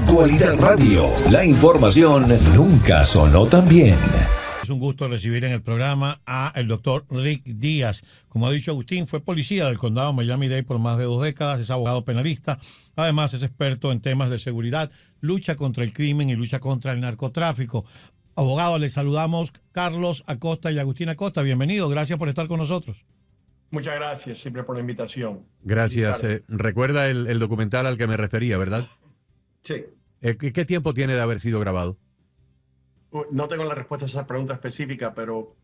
Actualidad Radio, la información nunca sonó tan bien. Es un gusto recibir en el programa a el doctor Rick Díaz. Como ha dicho Agustín, fue policía del condado Miami-Dade por más de 2 décadas, es abogado penalista, además es experto en temas de seguridad, lucha contra el crimen y lucha contra el narcotráfico. Abogado, les saludamos Carlos Acosta y Agustín Acosta. Bienvenidos, gracias por estar con nosotros. Muchas gracias siempre por la invitación. Gracias. Recuerda el documental al que me refería, ¿verdad? Sí. ¿Qué tiempo tiene de haber sido grabado? No tengo la respuesta a esa pregunta específica, pero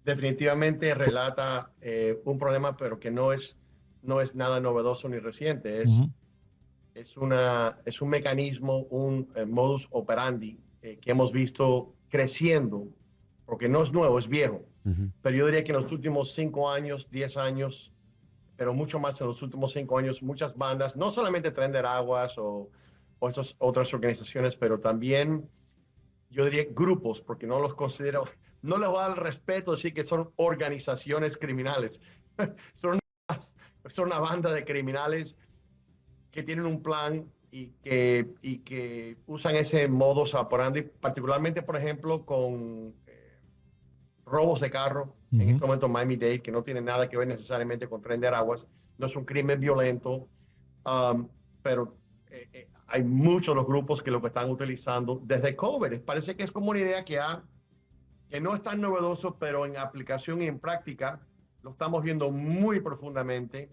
definitivamente relata un problema, pero que no es nada novedoso ni reciente. Es un mecanismo, un modus operandi que hemos visto creciendo, porque no es nuevo, es viejo. Pero yo diría que en los últimos 5 años, 10 años, pero mucho más en los últimos 5 años, muchas bandas, no solamente Tren de Aguas o estas otras organizaciones, pero también, yo diría, grupos, porque no los considero, no les voy a dar el respeto de decir que son organizaciones criminales. son una banda de criminales que tienen un plan y que usan ese modus operandi, particularmente, por ejemplo, con robos de carro, en este momento Miami-Dade, que no tiene nada que ver necesariamente con Tren de Aguas, no es un crimen violento, pero hay muchos de los grupos que lo que están utilizando desde COVID. Parece que es como una idea que no es tan novedoso, pero en aplicación y en práctica lo estamos viendo muy profundamente,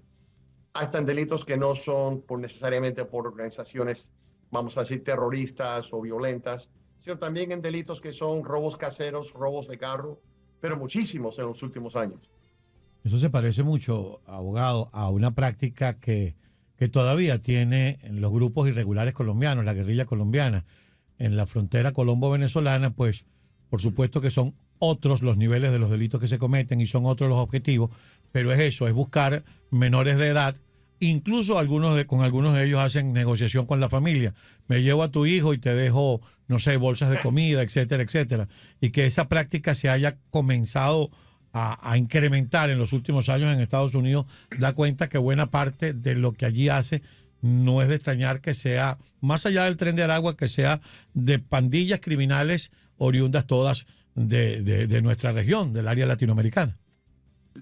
hasta en delitos que no son necesariamente por organizaciones, vamos a decir, terroristas o violentas, sino también en delitos que son robos caseros, robos de carro, pero muchísimos en los últimos años. Eso se parece mucho, abogado, a una práctica que todavía tiene en los grupos irregulares colombianos, la guerrilla colombiana, en la frontera colombo-venezolana, pues por supuesto que son otros los niveles de los delitos que se cometen y son otros los objetivos, pero es eso, es buscar menores de edad. Incluso con algunos de ellos hacen negociación con la familia. Me llevo a tu hijo y te dejo, no sé, bolsas de comida, etcétera, etcétera. Y que esa práctica se haya comenzado a incrementar en los últimos años en Estados Unidos, da cuenta que buena parte de lo que allí hace no es de extrañar que sea, más allá del Tren de Aragua, que sea de pandillas criminales oriundas todas de nuestra región, del área latinoamericana.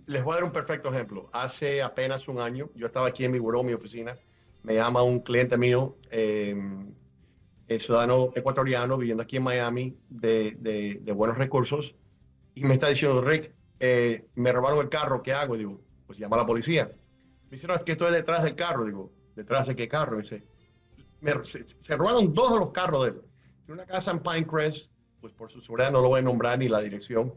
Les voy a dar un perfecto ejemplo. Hace apenas un año, yo estaba aquí en mi buró, mi oficina, me llama un cliente mío, ciudadano ecuatoriano, viviendo aquí en Miami, de buenos recursos, y me está diciendo, Rick, me robaron el carro, ¿qué hago? Digo, pues llama a la policía. Me dice, no, es que estoy detrás del carro. Digo, ¿detrás de qué carro? Me dice, se robaron 2 de los carros de él. Tiene una casa en Pinecrest, pues por su seguridad no lo voy a nombrar ni la dirección,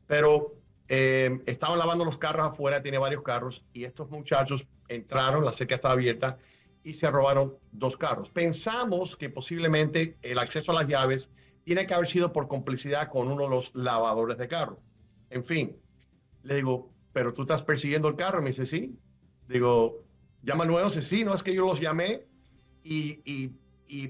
pero estaban lavando los carros afuera, tiene varios carros, y estos muchachos entraron, la cerca estaba abierta, y se robaron 2 carros. Pensamos que posiblemente el acceso a las llaves tiene que haber sido por complicidad con uno de los lavadores de carro. En fin, le digo, ¿pero tú estás persiguiendo el carro? Me dice, sí. Digo, llama al 911. Sí, no, es que yo los llamé y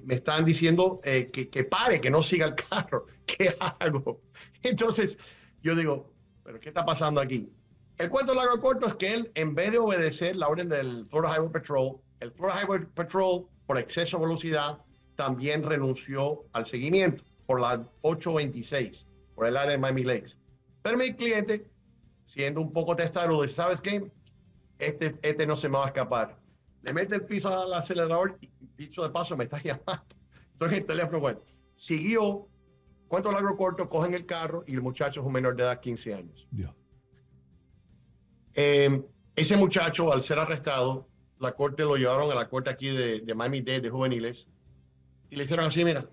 me están diciendo que pare, que no siga el carro. ¿Qué hago? Entonces, yo digo, ¿pero qué está pasando aquí? El cuento largo corto es que él, en vez de obedecer la orden del Florida Highway Patrol, el Florida Highway Patrol, por exceso de velocidad, también renunció al seguimiento por la 826, por el área de Miami Lakes. Pero mi cliente, siendo un poco testarudo, dice, ¿sabes qué? Este no se me va a escapar. Le mete el piso al acelerador y, dicho de paso, me está llamando. Entonces el teléfono, bueno, siguió. Cuento largo corto, cogen el carro y el muchacho es un menor de edad, 15 años. Dios. Ese muchacho, al ser arrestado, la corte lo llevaron a la corte aquí de Miami-Dade de juveniles y le hicieron así, mira,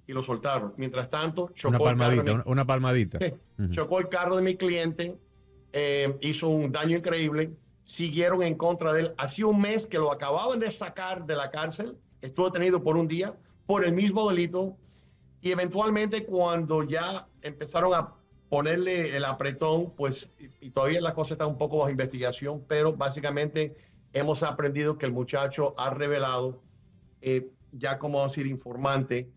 y lo soltaron. Mientras tanto, chocó una palmadita. Chocó el carro de mi cliente, hizo un daño increíble, siguieron en contra de él. Hacía un mes que lo acababan de sacar de la cárcel, estuvo detenido por un día por el mismo delito. Y eventualmente cuando ya empezaron a ponerle el apretón, pues, y todavía la cosa está un poco bajo investigación, pero básicamente hemos aprendido que el muchacho ha revelado, ya como decir, informante,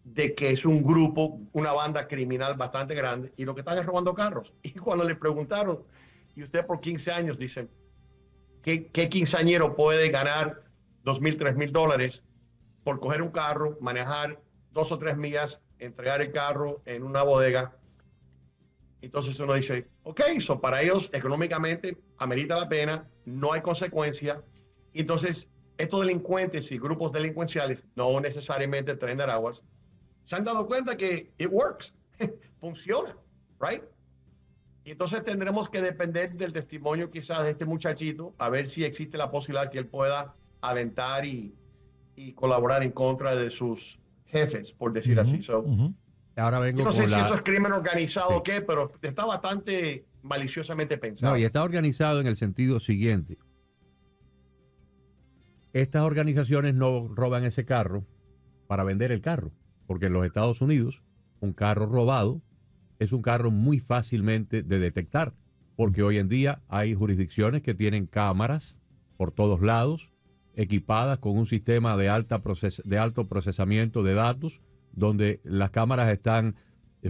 de que es un grupo, una banda criminal bastante grande, y lo que están es robando carros. Y cuando le preguntaron, ¿y usted por 15 años? Dicen, ¿qué quinceañero puede ganar $2,000, $3,000 por coger un carro, manejar 2 o 3 millas, entregar el carro en una bodega. Entonces uno dice, ok, para ellos económicamente amerita la pena, no hay consecuencia. Entonces, estos delincuentes y grupos delincuenciales, no necesariamente Tren de Araguas, se han dado cuenta que it works, funciona, right? Y entonces tendremos que depender del testimonio quizás de este muchachito, a ver si existe la posibilidad que él pueda aventar y colaborar en contra de sus jefes, por decir así. Ahora Yo vengo no sé con si la... eso es crimen organizado Sí. o qué, pero está bastante maliciosamente pensado. No, y está organizado en el sentido siguiente. Estas organizaciones no roban ese carro para vender el carro, porque en los Estados Unidos un carro robado es un carro muy fácilmente de detectar, porque hoy en día hay jurisdicciones que tienen cámaras por todos lados, equipadas con un sistema de alto procesamiento de datos, donde las cámaras están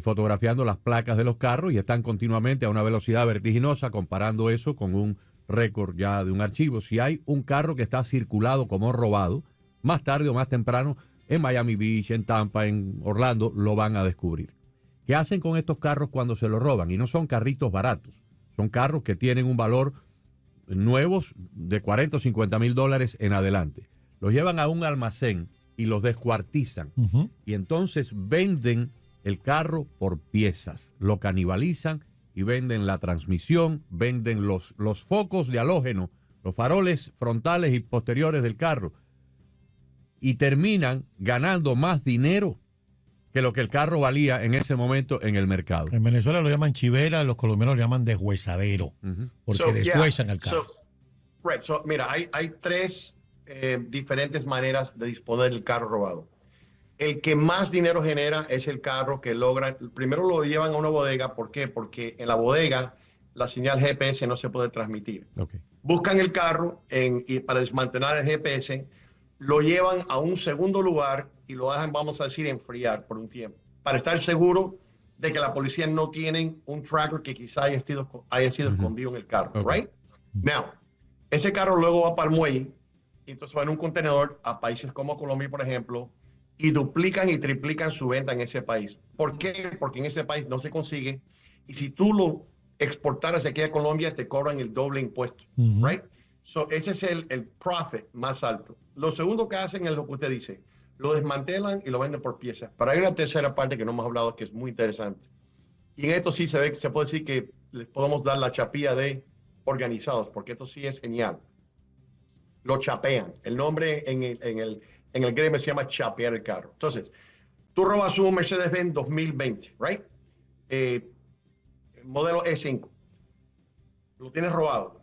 fotografiando las placas de los carros y están continuamente a una velocidad vertiginosa, comparando eso con un récord ya de un archivo. Si hay un carro que está circulado como robado, más tarde o más temprano, en Miami Beach, en Tampa, en Orlando, lo van a descubrir. ¿Qué hacen con estos carros cuando se los roban? Y no son carritos baratos, son carros que tienen un valor nuevos de 40 o 50 mil dólares en adelante. Los llevan a un almacén y los descuartizan. Y entonces venden el carro por piezas, lo canibalizan y venden la transmisión, venden los focos de halógeno, los faroles frontales y posteriores del carro, y terminan ganando más dinero que lo que el carro valía en ese momento en el mercado. En Venezuela lo llaman chivera, los colombianos lo llaman deshuesadero, porque deshuesan el carro. Mira, hay 3 diferentes maneras de disponer del carro robado. El que más dinero genera es el carro que logran. Primero lo llevan a una bodega. ¿Por qué? Porque en la bodega la señal GPS no se puede transmitir. Okay. Buscan el carro y para desmantelar el GPS, lo llevan a un segundo lugar y lo dejan, vamos a decir, enfriar por un tiempo, para estar seguro de que la policía no tienen un tracker que quizá haya sido escondido en el carro. Okay. Right? Now, ese carro luego va para el muelle y entonces va en un contenedor a países como Colombia, por ejemplo, y duplican y triplican su venta en ese país. ¿Por qué? Porque en ese país no se consigue. Y si tú lo exportaras aquí a Colombia, te cobran el doble impuesto. Right? Ese es el profit más alto. Lo segundo que hacen es lo que usted dice. Lo desmantelan y lo venden por piezas. Pero hay una tercera parte que no hemos hablado que es muy interesante. Y en esto sí se puede decir que les podemos dar la chapilla de organizados, porque esto sí es genial. Lo chapean. El nombre en el gremio se llama chapear el carro. Entonces, tú robas un Mercedes-Benz 2020, right? Modelo E5. Lo tienes robado.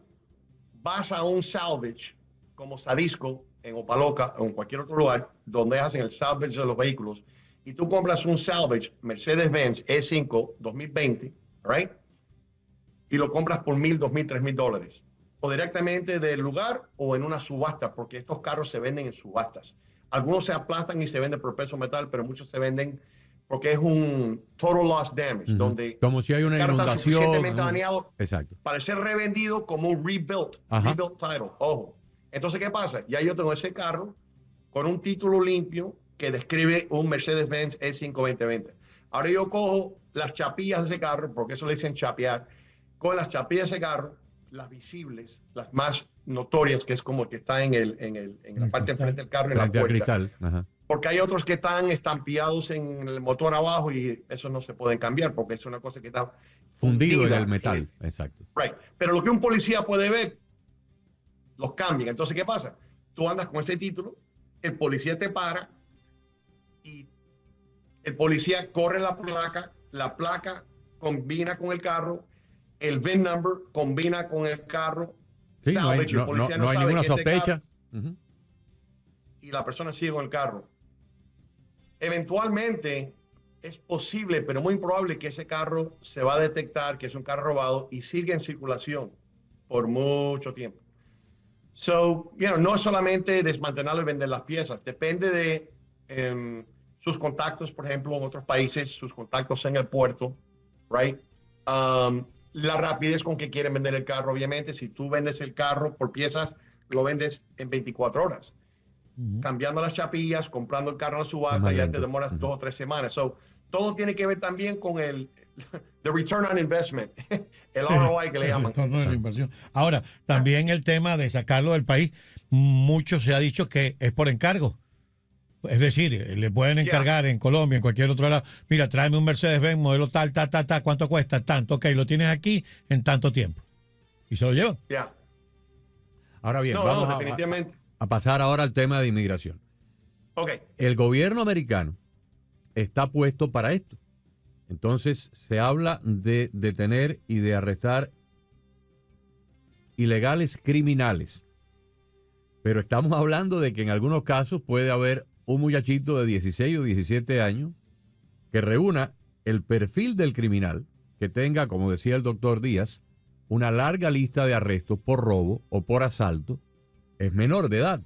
Vas a un salvage como Sadisco en Opaloca o en cualquier otro lugar donde hacen el salvage de los vehículos y tú compras un salvage Mercedes-Benz E5 2020, right? Y lo compras por $1,000, $2,000, $3,000 o directamente del lugar o en una subasta, porque estos carros se venden en subastas. Algunos se aplastan y se venden por peso metal, pero muchos se venden porque es un total loss damage, donde como si hay una inundación, suficientemente dañado exacto, para ser revendido como un rebuilt title. Ojo. Entonces, ¿qué pasa? Ya yo tengo ese carro con un título limpio que describe un Mercedes-Benz E5 2020. Ahora yo cojo las chapillas de ese carro, porque eso le dicen chapear, con las chapillas de ese carro, las visibles, las más notorias, que es como que está en la parte enfrente del carro, en la puerta. Cristal. Porque hay otros que están estampiados en el motor abajo y eso no se pueden cambiar porque es una cosa que está fundido en el metal. Exacto. Right. Pero lo que un policía puede ver, los cambian. Entonces, ¿qué pasa? Tú andas con ese título, el policía te para y el policía corre la placa combina con el carro, el VIN number combina con el carro. Sí, no hay ninguna sospecha. Y la persona sigue con el carro. Eventualmente es posible, pero muy improbable que ese carro se va a detectar que es un carro robado y siga en circulación por mucho tiempo. No es solamente desmantelarlo y vender las piezas, depende de sus contactos, por ejemplo, en otros países, sus contactos en el puerto, right? La rapidez con que quieren vender el carro, obviamente, si tú vendes el carro por piezas, lo vendes en 24 horas. cambiando las chapillas, comprando el carro en la Es subasta, más ya lento. te demoras 2 o 3 semanas. So, todo tiene que ver también con el the return on investment, el ROI que le El llaman. retorno de la inversión. Ahora, también el tema de sacarlo del país, mucho se ha dicho que es por encargo. Es decir, le pueden encargar en Colombia, en cualquier otro lado. Mira, tráeme un Mercedes-Benz modelo tal, ¿cuánto cuesta? Tanto, ok, lo tienes aquí en tanto tiempo. Y se lo llevan. Ya. Ahora bien, No, vamos definitivamente. a pasar ahora al tema de inmigración. Ok. El gobierno americano está puesto para esto. Entonces se habla de detener y de arrestar ilegales criminales. Pero estamos hablando de que en algunos casos puede haber un muchachito de 16 o 17 años que reúna el perfil del criminal, que tenga, como decía el doctor Díaz, una larga lista de arrestos por robo o por asalto. Es menor de edad,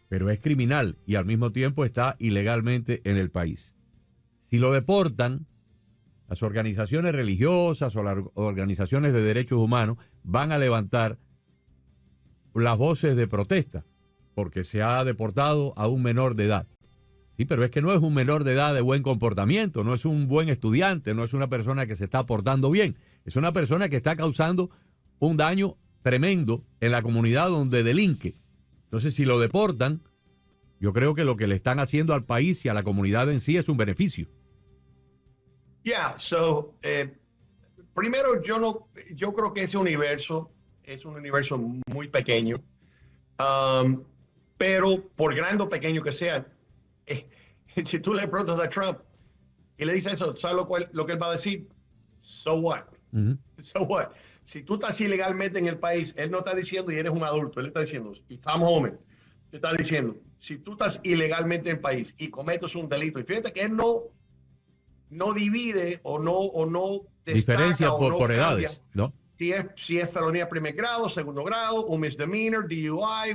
pero es criminal y al mismo tiempo está ilegalmente en el país. Si lo deportan, las organizaciones religiosas o las organizaciones de derechos humanos van a levantar las voces de protesta porque se ha deportado a un menor de edad. Sí, pero es que no es un menor de edad de buen comportamiento, no es un buen estudiante, no es una persona que se está portando bien, es una persona que está causando un daño tremendo en la comunidad donde delinque. Entonces, si lo deportan, yo creo que lo que le están haciendo al país y a la comunidad en sí es un beneficio. Primero, yo creo que ese universo es un universo muy pequeño, pero por grande o pequeño que sea, si tú le preguntas a Trump y le dices eso, ¿sabes lo que él va a decir? So what? So what? Si tú estás ilegalmente en el país, él no está diciendo y eres un adulto, él está diciendo, y estamos jóvenes, te está diciendo, si tú estás ilegalmente en el país y cometes un delito, y fíjate que él no divide o no destaca Diferencia o no por cambia edades, ¿no? si es felonía primer grado, segundo grado, un misdemeanor, DUI,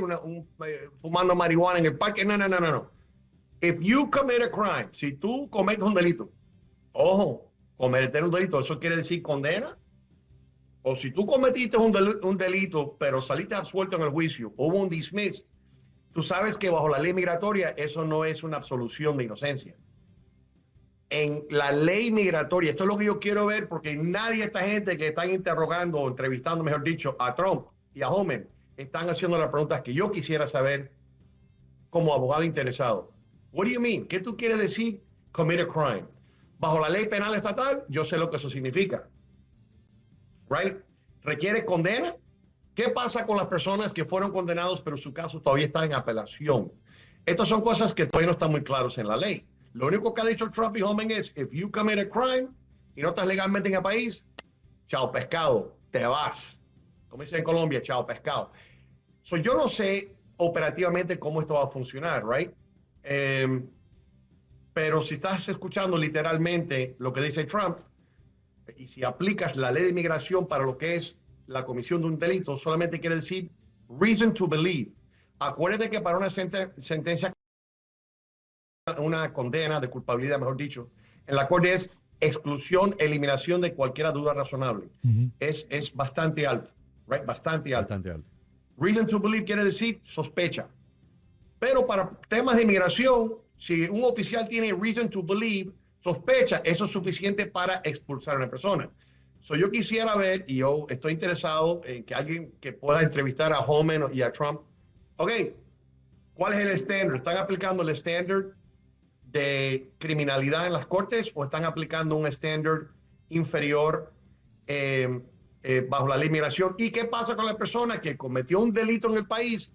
fumando marihuana en el parque. No. If you commit a crime, si tú cometes un delito, ojo, cometer un delito, ¿eso quiere decir condena? O si tú cometiste un delito, pero saliste absuelto en el juicio, hubo un dismiss, tú sabes que bajo la ley migratoria eso no es una absolución de inocencia. En la ley migratoria, esto es lo que yo quiero ver, porque nadie de esta gente que están interrogando o entrevistando, mejor dicho, a Trump y a Homan, están haciendo las preguntas que yo quisiera saber como abogado interesado. What do you mean? ¿Qué tú quieres decir commit a crime? Bajo la ley penal estatal, yo sé lo que eso significa. Right? ¿Requiere condena? ¿Qué pasa con las personas que fueron condenados pero su caso todavía está en apelación? Estas son cosas que todavía no están muy claras en la ley. Lo único que ha dicho Trump y Homan es, if you commit a crime y no estás legalmente en el país, chao pescado, te vas. Como dicen en Colombia, chao pescado. Yo no sé operativamente cómo esto va a funcionar, right? Pero si estás escuchando literalmente lo que dice Trump, y si aplicas la ley de inmigración para lo que es la comisión de un delito, solamente quiere decir reason to believe. Acuérdate que para una sentencia, una condena de culpabilidad, mejor dicho, en la corte es exclusión, eliminación de cualquier duda razonable. Es bastante alto, right? Bastante alto. Bastante alto. Reason to believe quiere decir sospecha. Pero para temas de inmigración, si un oficial tiene reason to believe, sospecha, eso es suficiente para expulsar a una persona. Yo quisiera ver, y yo estoy interesado en que alguien que pueda entrevistar a Homan y a Trump. Ok, ¿cuál es el estándar? ¿Están aplicando el estándar de criminalidad en las cortes o están aplicando un estándar inferior bajo la ley de inmigración? ¿Y qué pasa con la persona que cometió un delito en el país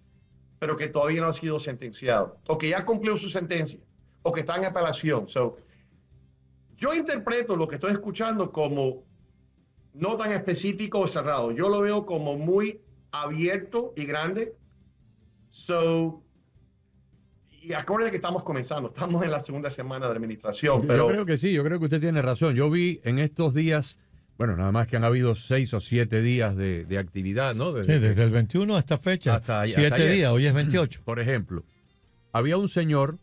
pero que todavía no ha sido sentenciado o que ya cumplió su sentencia o que está en apelación? Yo interpreto lo que estoy escuchando como no tan específico o cerrado. Yo lo veo como muy abierto y grande. Y acuérdense que estamos comenzando, estamos en la segunda semana de la administración. Pero yo creo que sí, yo creo que usted tiene razón. Yo vi en estos días, bueno, nada más que han habido 6 o 7 días de actividad, ¿no? Desde el 21 a esta fecha, hasta 7 días, hoy es 28. Por ejemplo, había un señor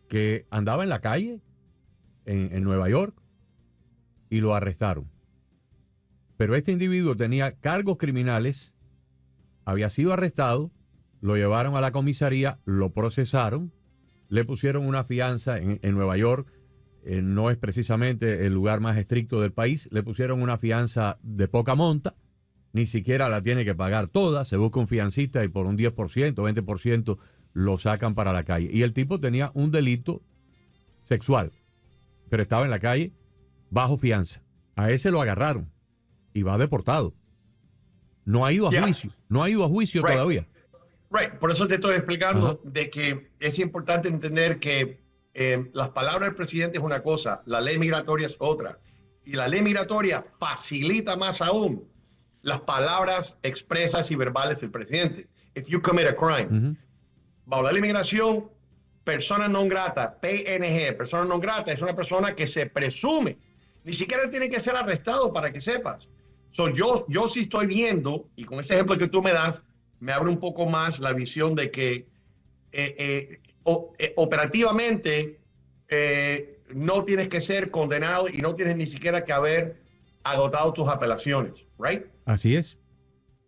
que andaba en la calle en Nueva York y lo arrestaron. Pero este individuo tenía cargos criminales, había sido arrestado lo llevaron a la comisaría, lo procesaron, le pusieron una fianza en Nueva York. No es precisamente el lugar más estricto del país. Le pusieron una fianza de poca monta. Ni siquiera la tiene que pagar toda. Se busca un fiancista y por un 10%, 20% lo sacan para la calle. Y el tipo tenía un delito sexual, pero estaba en la calle bajo fianza. A ese lo agarraron y va deportado. No ha ido a juicio. No ha ido a juicio todavía. Right. Por eso te estoy explicando Ajá. de que es importante entender que las palabras del presidente es una cosa, la ley migratoria es otra. Y la ley migratoria facilita más aún las palabras expresas y verbales del presidente. If you commit a crime. Bajo la ley de inmigración, persona non grata, PNG, persona non grata es una persona que se presume. Ni siquiera tiene que ser arrestado para que sepas. Yo sí estoy viendo, y con ese ejemplo que tú me das, me abre un poco más la visión de que operativamente no tienes que ser condenado y no tienes ni siquiera que haber agotado tus apelaciones, right? Así es.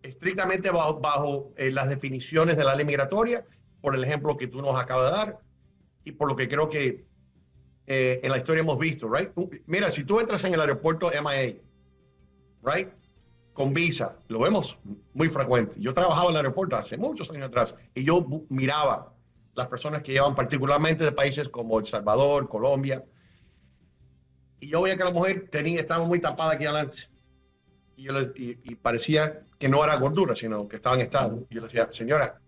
Estrictamente bajo las definiciones de la ley migratoria, por el ejemplo que tú nos acabas de dar y por lo que creo que en la historia hemos visto, right? Mira, si tú entras en el aeropuerto MIA, right? Con visa, lo vemos muy frecuente. Yo trabajaba en el aeropuerto hace muchos años atrás y yo miraba las personas que llevan particularmente de países como El Salvador, Colombia, y yo veía que la mujer estaba muy tapada aquí adelante y parecía que no era gordura, sino que estaba en estado. Y yo le decía, señora,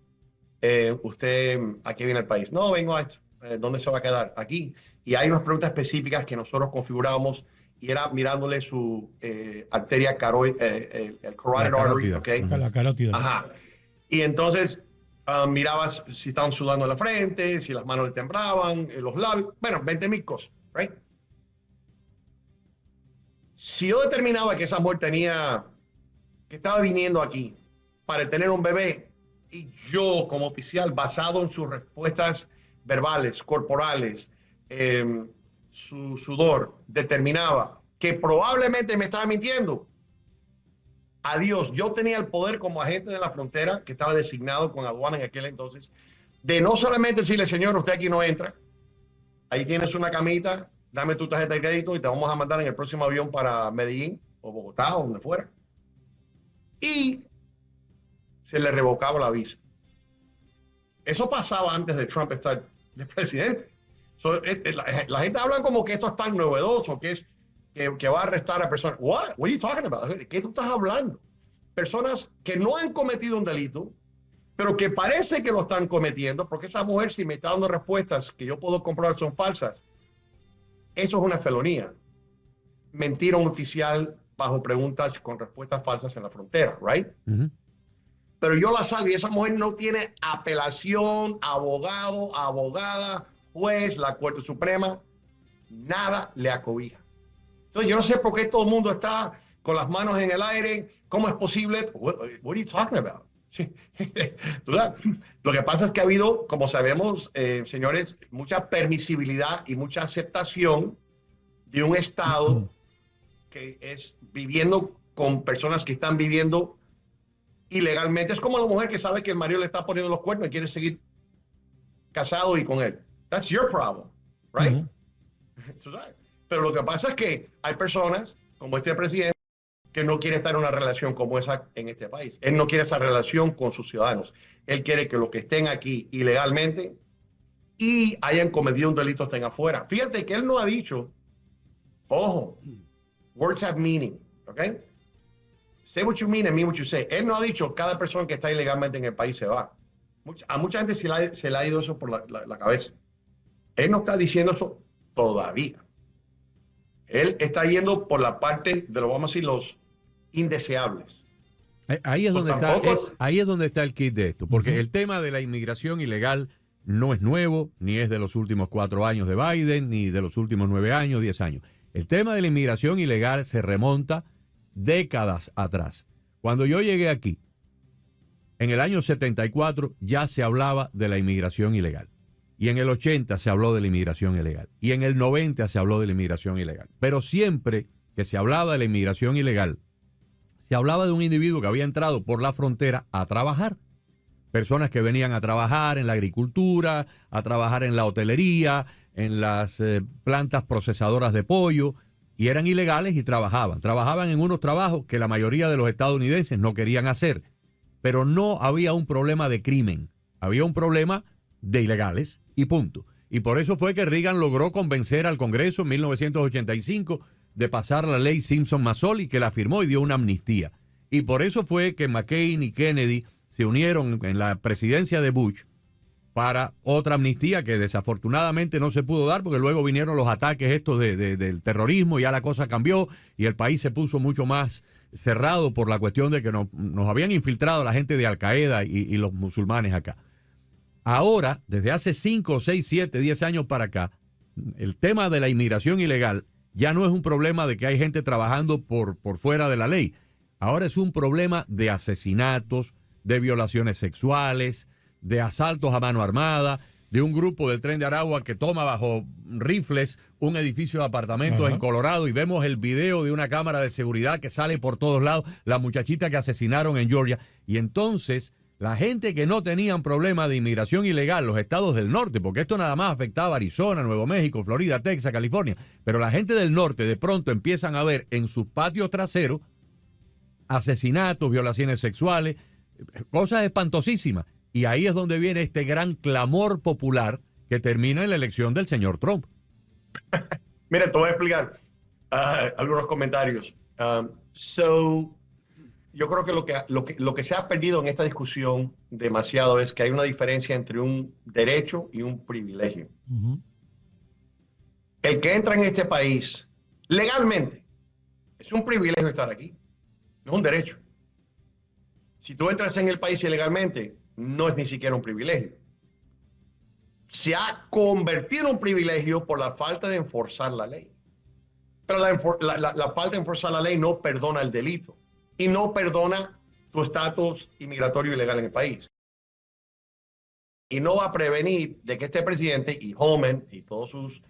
¿usted a qué viene al país? No, vengo a esto. ¿Dónde se va a quedar? Aquí. Y hay unas preguntas específicas que nosotros configurábamos y era mirándole su arteria el carotid artery, ¿okay? La carótida. Ajá. Y entonces mirabas si estaban sudando en la frente, si las manos le temblaban, los labios, bueno, 20,000 cosas, right? Si yo determinaba que esa mujer que estaba viniendo aquí para tener un bebé, y yo como oficial, basado en sus respuestas verbales, corporales, su sudor, determinaba que probablemente me estaba mintiendo, adiós, yo tenía el poder como agente de la frontera, que estaba designado con aduana en aquel entonces, de no solamente decirle, señor, usted aquí no entra, ahí tienes una camita, dame tu tarjeta de crédito y te vamos a mandar en el próximo avión para Medellín o Bogotá o donde fuera. Y se le revocaba la visa. Eso pasaba antes de Trump estar de presidente. La gente habla como que esto es tan novedoso, que va a arrestar a personas. What are you talking about? ¿Qué tú estás hablando? Personas que no han cometido un delito, pero que parece que lo están cometiendo, porque esa mujer, si me está dando respuestas que yo puedo comprobar son falsas, eso es una felonía. Mentir a un oficial bajo preguntas con respuestas falsas en la frontera, right? Pero yo la salvo y esa mujer no tiene apelación, abogado, abogada, juez, la Corte Suprema, nada le acobija. Entonces yo no sé por qué todo el mundo está con las manos en el aire. ¿Cómo es posible? What are you talking about? Lo que pasa es que ha habido, como sabemos, señores, mucha permisibilidad y mucha aceptación de un Estado que es viviendo con personas que están viviendo ilegalmente. Es como la mujer que sabe que el marido le está poniendo los cuernos y quiere seguir casado y con él. That's your problem, right? Pero lo que pasa es que hay personas como este presidente que no quiere estar en una relación como esa en este país. Él no quiere esa relación con sus ciudadanos. Él quiere que los que estén aquí ilegalmente y hayan cometido un delito estén afuera. Fíjate que él no ha dicho, ojo, words have meaning, ¿ok? Say what you mean and mean what you say. Él no ha dicho cada persona que está ilegalmente en el país se va. A mucha gente se le ha ido eso por la cabeza. Él no está diciendo eso todavía. Él está yendo por la parte de, lo vamos a decir, los indeseables. Ahí es, Pues donde tampoco... ahí es donde está el kit de esto, porque el tema de la inmigración ilegal no es nuevo, ni es de los últimos 4 años de Biden, ni de los últimos 9 años, 10 años. El tema de la inmigración ilegal se remonta décadas atrás. Cuando yo llegué aquí, en el año 74 ya se hablaba de la inmigración ilegal. Y en el 80 se habló de la inmigración ilegal. Y en el 90 se habló de la inmigración ilegal. Pero siempre que se hablaba de la inmigración ilegal, se hablaba de un individuo que había entrado por la frontera a trabajar. personas que venían a trabajar en la agricultura, a trabajar en la hotelería, en las plantas procesadoras de pollo, y eran ilegales y trabajaban. Trabajaban en unos trabajos que la mayoría de los estadounidenses no querían hacer, pero no había un problema de crimen, había un problema de ilegales y punto. Y por eso fue que Reagan logró convencer al Congreso en 1985 de pasar la ley Simpson-Mazzoli, que la firmó y dio una amnistía. Y por eso fue que McCain y Kennedy se unieron en la presidencia de Bush para otra amnistía que desafortunadamente no se pudo dar porque luego vinieron los ataques estos del terrorismo y ya la cosa cambió y el país se puso mucho más cerrado por la cuestión de que nos habían infiltrado la gente de Al Qaeda y los musulmanes acá. Ahora, desde hace 5, 6, 7, 10 años para acá, el tema de la inmigración ilegal ya no es un problema de que hay gente trabajando por fuera de la ley. Ahora es un problema de asesinatos, de violaciones sexuales, de asaltos a mano armada, de un grupo del Tren de Aragua que toma bajo rifles un edificio de apartamentos en Colorado y vemos el video de una cámara de seguridad que sale por todos lados, la muchachita que asesinaron en Georgia. Y entonces la gente que no tenían problema de inmigración ilegal, los estados del norte, porque esto nada más afectaba a Arizona, Nuevo México, Florida, Texas, California, pero la gente del norte de pronto empiezan a ver en sus patios traseros asesinatos, violaciones sexuales, cosas espantosísimas. Y ahí es donde viene este gran clamor popular que termina en la elección del señor Trump. Mira, te voy a explicar algunos comentarios. Yo creo que lo que se ha perdido en esta discusión demasiado es que hay una diferencia entre un derecho y un privilegio. El que entra en este país legalmente es un privilegio estar aquí, no es un derecho. Si tú entras en el país ilegalmente, no es ni siquiera un privilegio. Se ha convertido en un privilegio por la falta de enforzar la ley. Pero la falta de enforzar la ley no perdona el delito y no perdona tu estatus inmigratorio ilegal en el país. Y no va a prevenir de que este presidente y Holman y todos sus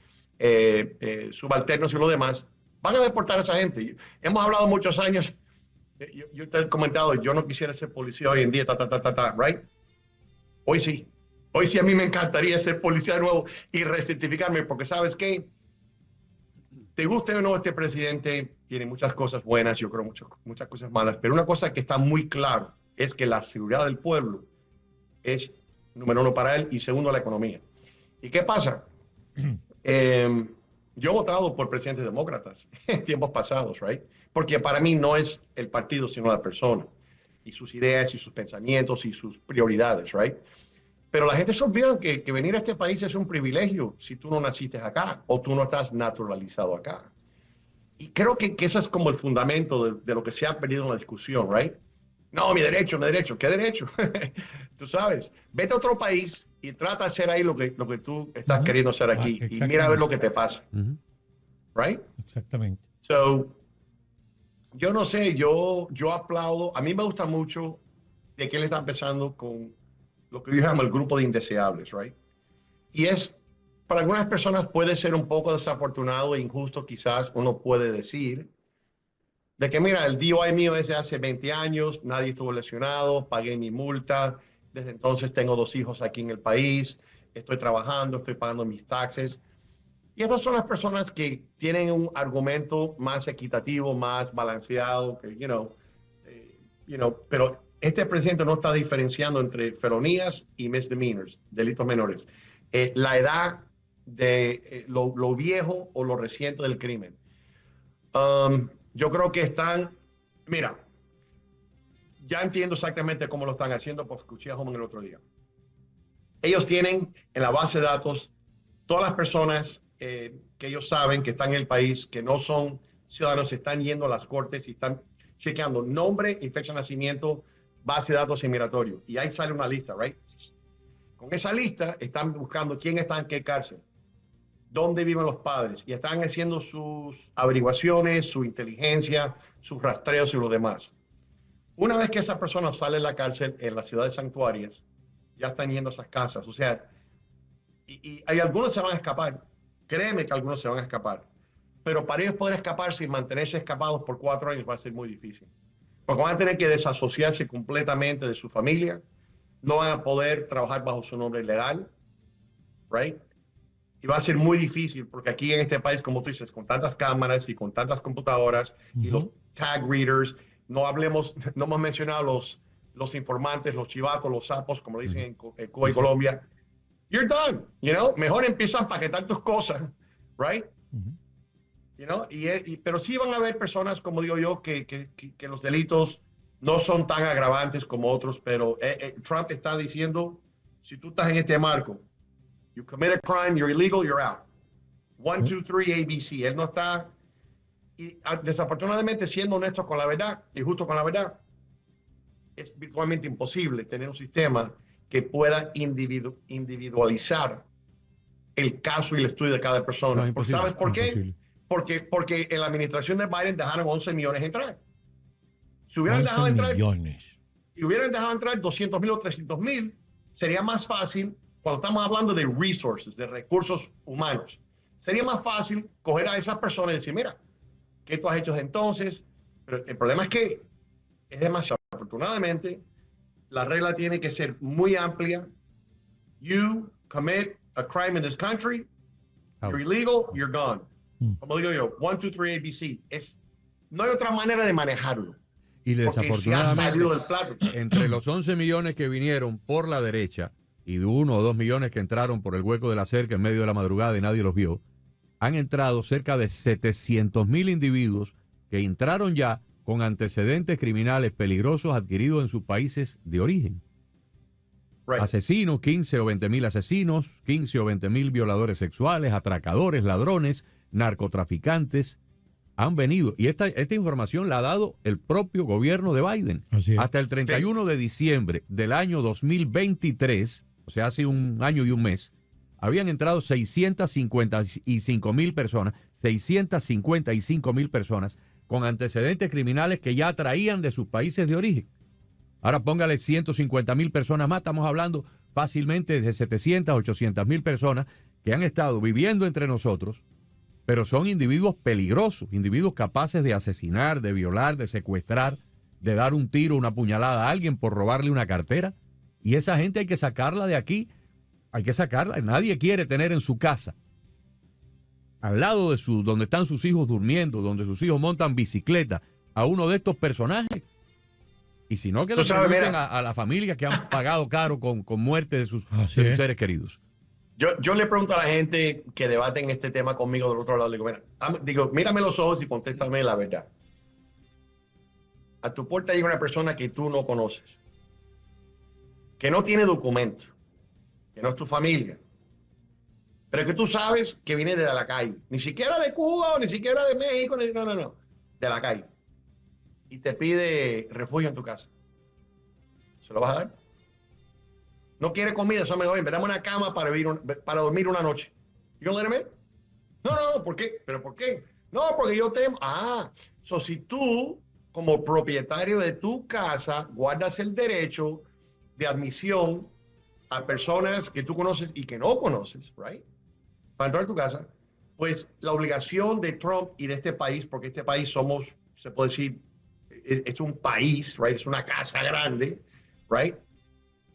subalternos y los demás van a deportar a esa gente. Hemos hablado muchos años. Yo te he comentado, yo no quisiera ser policía hoy en día, right? Hoy sí a mí me encantaría ser policía de nuevo y recertificarme, porque ¿sabes qué? Te guste o no este presidente, tiene muchas cosas buenas, yo creo muchas cosas malas, pero una cosa que está muy claro es que la seguridad del pueblo es número uno para él y segundo la economía. ¿Y qué pasa? Yo he votado por presidentes demócratas en tiempos pasados, right? Porque para mí no es el partido, sino la persona y sus ideas y sus pensamientos y sus prioridades, right? Pero la gente se olvida que venir a este país es un privilegio si tú no naciste acá o tú no estás naturalizado acá. Y creo que eso es como el fundamento de lo que se ha perdido en la discusión, right? No, mi derecho, ¿qué derecho? Tú sabes, vete a otro país y trata de hacer ahí lo que tú estás queriendo hacer aquí y mira a ver lo que te pasa. Right? Exactamente. So, yo no sé, yo aplaudo, a mí me gusta mucho de que él está empezando con lo que yo llamo el grupo de indeseables, right? Y para algunas personas puede ser un poco desafortunado e injusto, quizás uno puede decir, de que mira, el DUI mío es de hace 20 años, nadie estuvo lesionado, pagué mi multa, desde entonces tengo 2 hijos aquí en el país, estoy trabajando, estoy pagando mis taxes. Y esas son las personas que tienen un argumento más equitativo, más balanceado, que, pero este presidente no está diferenciando entre felonías y misdemeanors, delitos menores. La edad de lo viejo o lo reciente del crimen. Yo creo que mira, ya entiendo exactamente cómo lo están haciendo, porque escuché a Homan el otro día. Ellos tienen en la base de datos todas las personas que ellos saben que están en el país, que no son ciudadanos, están yendo a las cortes y están chequeando nombre y fecha de nacimiento, base de datos inmigratorio. Y ahí sale una lista, right? Con esa lista están buscando quién está en qué cárcel, dónde viven los padres, y están haciendo sus averiguaciones, su inteligencia, sus rastreos y lo demás. Una vez que esa persona sale de la cárcel en las ciudades santuarias, ya están yendo a esas casas. O sea, y hay algunos se van a escapar. Créeme que algunos se van a escapar. Pero para ellos poder escaparse y mantenerse escapados por 4 años va a ser muy difícil. Porque van a tener que desasociarse completamente de su familia, no van a poder trabajar bajo su nombre legal, right? Y va a ser muy difícil porque aquí en este país, como tú dices, con tantas cámaras y con tantas computadoras y los tag readers, no hemos mencionado los informantes, los chivatos, los sapos, como dicen en Cuba y Colombia. You're done, mejor empieza a empaquetar tus cosas, right? Pero sí van a haber personas, como digo yo, que los delitos no son tan agravantes como otros, pero Trump está diciendo, si tú estás en este marco, you commit a crime, you're illegal, you're out. 1, 2, 3, ABC. Él no está, y desafortunadamente, siendo honestos con la verdad y justo con la verdad, es virtualmente imposible tener un sistema que pueda individualizar el caso y el estudio de cada persona. No, ¿Sabes por qué? Imposible. Porque en la administración de Biden dejaron 11 millones entrar. Si hubieran 11 dejado entrar, millones. si hubieran dejado entrar 200,000 o 300,000, sería más fácil, cuando estamos hablando de resources, de recursos humanos, sería más fácil coger a esas personas y decir, mira, ¿qué tú has hecho desde entonces? Pero el problema es que es demasiado. Afortunadamente, la regla tiene que ser muy amplia. You commit a crime in this country, you're illegal, you're gone. Como digo yo, 1, 2, 3, ABC. No hay otra manera de manejarlo. Y Porque se ha salido del desafortunadamente, plato. entre los 11 millones que vinieron por la derecha y de 1 o 2 millones que entraron por el hueco de la cerca en medio de la madrugada y nadie los vio, han entrado cerca de 700,000 individuos que entraron ya con antecedentes criminales peligrosos adquiridos en sus países de origen. Right. Asesinos, 15 o 20,000 asesinos, 15 o 20,000 violadores sexuales, atracadores, ladrones, narcotraficantes, han venido. Y esta información la ha dado el propio gobierno de Biden. Así es. Hasta el 31 de diciembre del año 2023, o sea, hace un año y un mes, habían entrado 655,000 personas, 655,000 personas con antecedentes criminales que ya traían de sus países de origen. Ahora póngale 150,000 personas más, estamos hablando fácilmente de 700, 800,000 personas que han estado viviendo entre nosotros, pero son individuos peligrosos, individuos capaces de asesinar, de violar, de secuestrar, de dar un tiro, una puñalada a alguien por robarle una cartera. Y esa gente hay que sacarla de aquí, hay que sacarla. Nadie quiere tener en su casa, al lado de donde están sus hijos durmiendo, donde sus hijos montan bicicleta, a uno de estos personajes. Y si no, que le pregunten a la familia que han pagado caro con muerte de sus seres queridos. Yo le pregunto a la gente que debaten este tema conmigo del otro lado, digo, mírame los ojos y contéstame la verdad. A tu puerta llega una persona que tú no conoces, que no tiene documento, que no es tu familia, pero que tú sabes que viene de la calle, ni siquiera de Cuba o ni siquiera de México, no, de la calle, y te pide refugio en tu casa. ¿Se lo vas a dar? No quiere comida, eso me doy. Me dame una cama para dormir una noche. ¿You gonna let him in? No, ¿por qué? ¿Pero por qué? No, porque yo temo. Si tú, como propietario de tu casa, guardas el derecho de admisión a personas que tú conoces y que no conoces, right? Para entrar a tu casa, pues la obligación de Trump y de este país, porque este país se puede decir, es un país, right? Es una casa grande, right?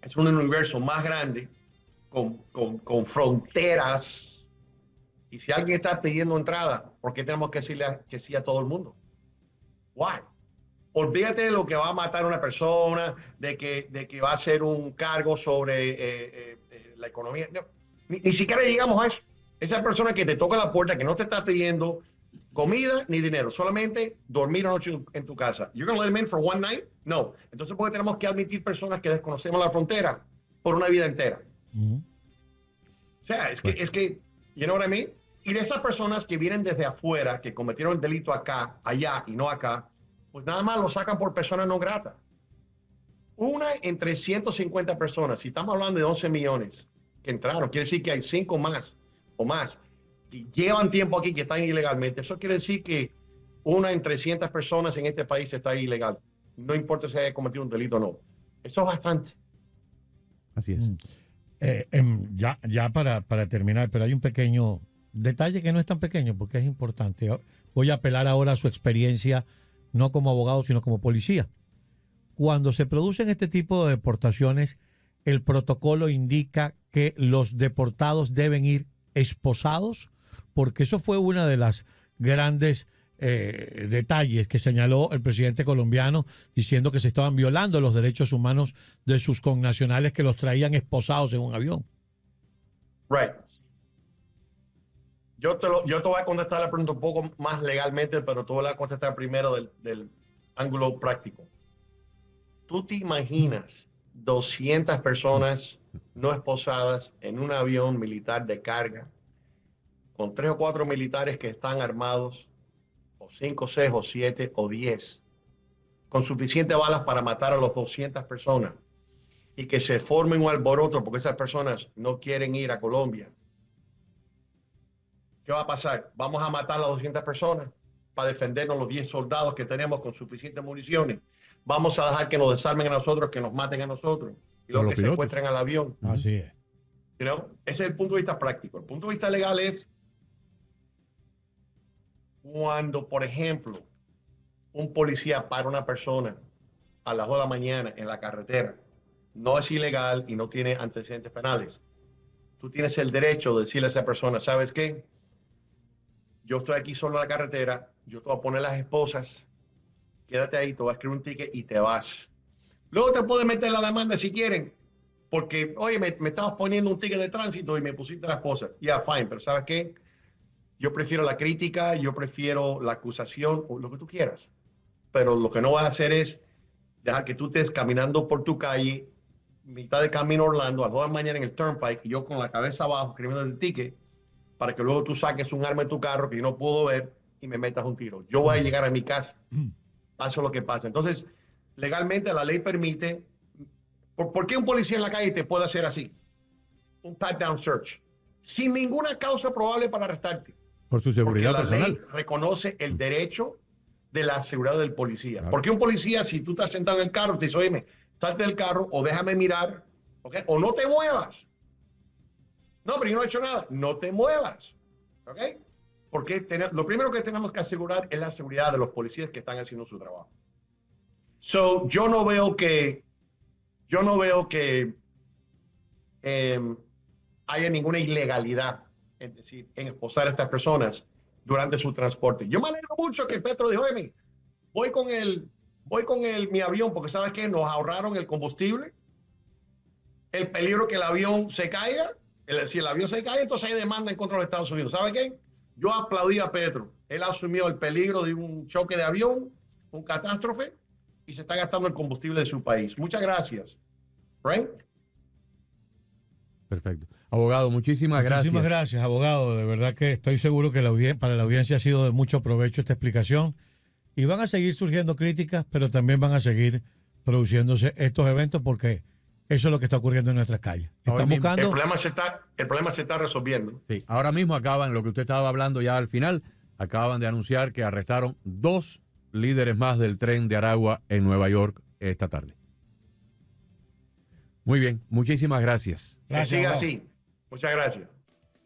Es un universo más grande, con fronteras. Y si alguien está pidiendo entrada, ¿por qué tenemos que decirle que sí a todo el mundo? Why? Olvídate de lo que va a matar a una persona, de que va a hacer un cargo sobre la economía. No, ni siquiera llegamos a eso. Esa persona que te toca la puerta, que no te está pidiendo comida ni dinero, solamente dormir una noche en tu casa. You're gonna let him in for one night? No. Entonces, ¿por qué tenemos que admitir personas que desconocemos la frontera por una vida entera? O sea, es que, you know what I mean? Y de esas personas que vienen desde afuera, que cometieron el delito acá, allá y no acá, pues nada más lo sacan por persona no grata. Una entre 150 personas, si estamos hablando de 11 millones que entraron, quiere decir que hay 5 más o más que llevan tiempo aquí, que están ilegalmente. Eso quiere decir que una en 300 personas en este país está ilegal. No importa si haya cometido un delito o no. Eso es bastante. Así es. Ya para terminar, pero hay un pequeño detalle que no es tan pequeño porque es importante. Voy a apelar ahora a su experiencia, no como abogado, sino como policía. Cuando se producen este tipo de deportaciones, el protocolo indica que los deportados deben ir esposados? Porque eso fue una de las grandes detalles que señaló el presidente colombiano, diciendo que se estaban violando los derechos humanos de sus connacionales que los traían esposados en un avión. Right. Yo te voy a contestar la pregunta un poco más legalmente, pero tú voy a contestar primero del ángulo práctico. ¿Tú te imaginas 200 personas no esposadas en un avión militar de carga con 3 o 4 militares que están armados, o 5, 6 o 7 o 10, con suficientes balas para matar a las 200 personas, y que se forme un alboroto porque esas personas no quieren ir a Colombia? ¿Qué va a pasar? ¿Vamos a matar a las 200 personas para defendernos los 10 soldados que tenemos con suficientes municiones? ¿Vamos a dejar que nos desarmen a nosotros, que nos maten a nosotros y los que se encuentren al avión? Así es. You know? Ese es el punto de vista práctico. El punto de vista legal es cuando, por ejemplo, un policía para una persona a las 2 de la mañana en la carretera. No es ilegal y no tiene antecedentes penales. Tú tienes el derecho de decirle a esa persona, ¿sabes qué? Yo estoy aquí solo en la carretera, yo te voy a poner las esposas, quédate ahí, te voy a escribir un ticket y te vas. Luego te puedes meter la demanda si quieren, porque, oye, me estabas poniendo un ticket de tránsito y me pusiste las esposas. Yeah, fine, pero ¿sabes qué? Yo prefiero la crítica, yo prefiero la acusación, o lo que tú quieras. Pero lo que no vas a hacer es dejar que tú estés caminando por tu calle, mitad de camino a Orlando, a las 2 de la mañana en el Turnpike, y yo con la cabeza abajo escribiendo el ticket, para que luego tú saques un arma de tu carro que yo no puedo ver y me metas un tiro. Yo voy a llegar a mi casa, pase lo que pase. Entonces, legalmente la ley permite. ¿Por qué un policía en la calle te puede hacer así? Un pat-down search, sin ninguna causa probable para arrestarte. Por su seguridad Porque personal. La ley reconoce el derecho de la seguridad del policía. Claro. Porque un policía, si tú estás sentado en el carro, te dice, oye, salte del carro o déjame mirar, ¿okay? O no te muevas. No, pero yo no he hecho nada. No te muevas, ¿ok? Porque lo primero que tenemos que asegurar es la seguridad de los policías que están haciendo su trabajo. So, yo no veo que haya ninguna ilegalidad en esposar a estas personas durante su transporte. Yo me alegro mucho que Petro dijo, oye, voy con mi avión porque ¿sabes qué? Nos ahorraron el combustible, el peligro que el avión se caiga. Si el avión se cae, entonces hay demanda en contra de los Estados Unidos. ¿Sabe qué? Yo aplaudí a Petro. Él asumió el peligro de un choque de avión, un catástrofe, y se está gastando el combustible de su país. Muchas gracias. Right? Perfecto. Abogado, muchísimas gracias. Muchísimas gracias, abogado. De verdad que estoy seguro que para la audiencia ha sido de mucho provecho esta explicación. Y van a seguir surgiendo críticas, pero también van a seguir produciéndose estos eventos porque eso es lo que está ocurriendo en nuestras calles. Están buscando. El problema se está resolviendo. Sí, ahora mismo acaban, lo que usted estaba hablando ya al final, acaban de anunciar que arrestaron 2 líderes más del tren de Aragua en Nueva York esta tarde. Muy bien, muchísimas gracias. Que siga así. Muchas gracias.